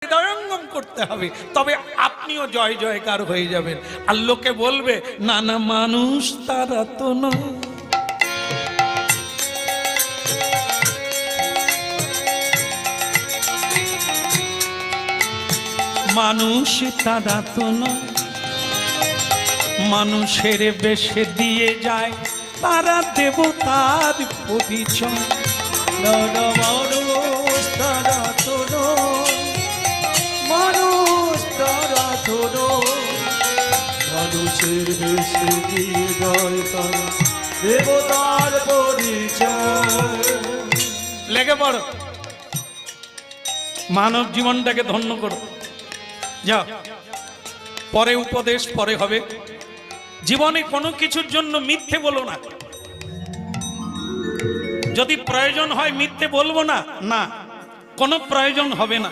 হৃদয়ঙ্গম করতে হবে, তবে আপনিও জয় জয়কার হয়ে যাবেন। আর লোকে বলবে না না মানুষ তারা তো নয়। মানুষ তারা তো নয়, মানুষের বেশে দিয়ে যায় তারা দেবতার পরিচয়। মানুষ তারা তো নয়, মানুষ তারা তো নয়, মানুষের বেশে দিয়ে যায় তারা দেবতার পরিচয়। লেগে পড়ো, মানব জীবনটাকে ধন্য করো। যাও, পরে উপদেশ পরে হবে। জীবনে কোনো কিছুর জন্য মিথ্যে বলো না। যদি প্রয়োজন হয় মিথ্যে বলবো না, না কোনো প্রয়োজন হবে না।